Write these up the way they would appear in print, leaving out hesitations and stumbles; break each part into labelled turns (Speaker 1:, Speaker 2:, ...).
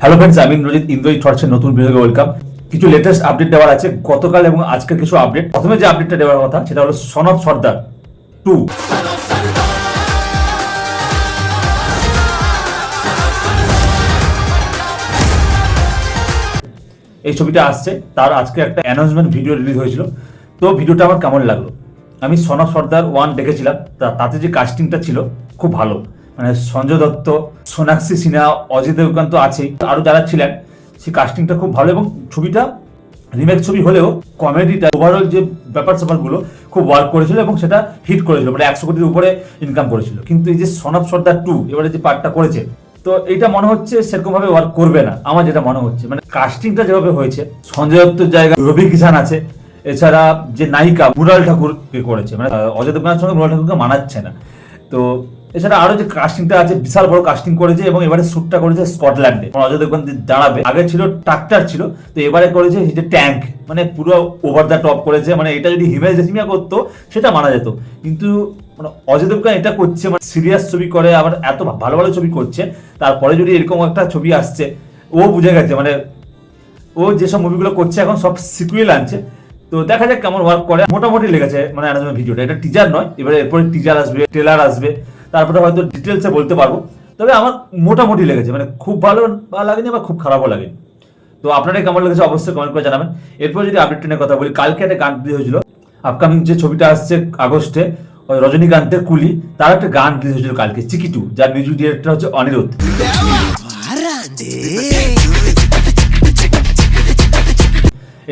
Speaker 1: Hello friends, আমি ইন্দ্রজিৎ থটসের নতুন ভিডিওতে ওয়েলকাম। কিছু লেটেস্ট আপডেট দেওয়ার আছে গতকাল এবং আজকের কিছু আপডেট। প্রথমে যে আপডেটটা দেওয়ার কথা সেটা হলো সন অফ সর্দার 2। এই ছবিটা আসছে, তার আজকে একটা অ্যানাউন্সমেন্ট ভিডিও রিলিজ হয়েছিল। তো ভিডিওটা আমার কেমন লাগলো, আমি সন অফ সর্দার 1 দেখেছিলাম, তাতে যে কাস্টিংটা ছিল খুব ভালো। মানে সঞ্জয় দত্ত, সোনাক্ষী সিনহা, অজয় দেবগন তো আছেই, আরো যারা ছিলেন সেই কাস্টিংটা খুব ভালো। এবং ছবিটা রিমেক ছবি হলেও কমেডিটা ওভারঅল যে ব্যাপার স্যাপারগুলো খুব ওয়ার্ক করেছিল এবং সেটা হিট করেছিল, মানে 100 কোটির উপরে ইনকাম করেছিল। কিন্তু এই যে সন অফ সর্দার 2 এবারে যে পার্টটা করেছে, তো এটা মনে হচ্ছে সেরকম ভাবে ওয়ার্ক করবে না, আমার যেটা মনে হচ্ছে। মানে কাস্টিংটা যেভাবে হয়েছে, সঞ্জয় দত্তর জায়গায় রবি কিষান আছে, এছাড়া যে নায়িকা মৃণাল ঠাকুরকে করেছে, মানে অজয় দেবগনের সঙ্গে মৃণাল ঠাকুরকে মানাচ্ছে না। তো এছাড়া আরো যে কাস্টিংটা আছে, বিশাল বড় কাস্টিং করেছে এবং এবারে শ্যুটটা করেছে স্কটল্যান্ডে। অজয় দেবগন দাঁড়াবে, আগে ছিল ট্রাক্টর ছিল, তো এবারে করেছে যে ট্যাঙ্ক, মানে পুরো ওভার দ্য টপ করেছে। মানে এটা যদি হিমেশ রেশমিয়া করতো সেটা মানা যেত, কিন্তু মানে অজয় দেবগন এটা করছে, মানে সিরিয়াস ছবি করে, আবার এত ভালো ভালো ছবি করছে, তারপরে যদি এরকম একটা ছবি আসছে, ও বুঝে গেছে মানে ও যেসব মুভিগুলো করছে এখন সব সিকুয়েল আনছে। তো দেখা যাক কেমন ওয়ার্ক করে। মোটামুটি লেগেছে মানে অ্যানাউন্সমেন্ট ভিডিওটা, এটা টিজার নয়, এবারে এরপরে টিজার আসবে, ট্রেলার আসবে, তারপরে হয়তো ডিটেলসে বলতে পারবো। তবে আমার মোটামুটি লেগেছে, মানে খুব ভালো লাগেনি বা খুব খারাপও লাগেনি। তো আপনারা কেমন লেগেছে অবশ্যই কমেন্ট করে জানাবেন। এরপর যদি আপডেট নিয়ে কথা বলি, কালকে একটা গান রিলিজ হয়েছিল, আপকামিং যে ছবিটা আসছে আগস্টে, রজনীকান্তের কুলি, তার একটা গান রিলিজ হয়েছিল কালকে, চিকিটু, যার মিউজিক ডিরেক্টর হচ্ছে অনিরুদ্ধ।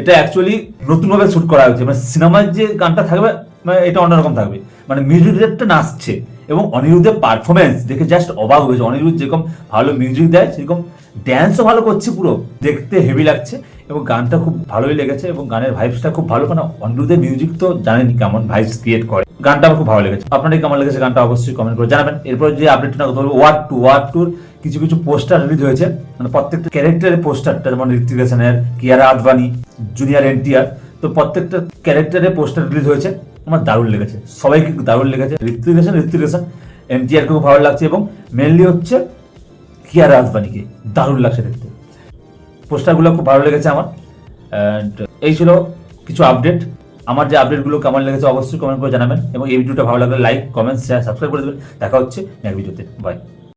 Speaker 1: এটা অ্যাকচুয়ালি নতুনভাবে শুট করা হয়েছে, মানে সিনেমার যে গানটা থাকবে মানে এটা অন্যরকম থাকবে, মানে মিউজিক ডিরেক্টর নাচছে এবং অনিরুদ্ধের পারফরমেন্স দেখে জাস্ট অবাক হয়েছে। অনিরুদ্ধ যেরকম ভালো মিউজিক দেয় সেরকম ড্যান্সও ভালো করছে, পুরো দেখতে হেভি লাগছে এবং গানটা খুব ভালোই লেগেছে এবং গানের ভাইবসটা খুব ভালো। মানে অনিরুদ্ধের মিউজিক তো জানেনি কেমন ভাইবস ক্রিয়েট করে, গানটা আমার খুব ভালো লেগেছে। আপনাদের কেমন লেগেছে গানটা অবশ্যই কমেন্ট করে জানাবেন। এরপর যে আপডেটটা কথা বলবো, ওয়ার টুর কিছু কিছু পোস্টার রিলিজ হয়েছে, মানে প্রত্যেকটা ক্যারেক্টারের পোস্টারটা, যেমন ঋত্বিক রোশনের, কিয়ারা আদভানি, জুনিয়র এনটিআর, তো প্রত্যেকটা ক্যারেক্টারের পোস্টার রিলিজ হয়েছে। আমার দারুণ লেগেছে, সবাইকে দারুণ লেগেছে। ঋত্বিক রোশন এনটিআরকে খুব ভালো লাগছে এবং মেনলি হচ্ছে কিয়ারা আদভানিকে দারুণ লাগছে দেখতে। পোস্টারগুলো খুব ভালো লেগেছে আমার। অ্যান্ড এই ছিল কিছু আপডেট। আমার যে আপডেটগুলো কেমন লেগেছে অবশ্যই কমেন্ট করে জানাবেন এবং এই ভিডিওটা ভালো লাগলে লাইক, কমেন্ট, শেয়ার, সাবস্ক্রাইব করে দেবেন। দেখা হচ্ছে নেক্সট ভিডিওতে, বাই।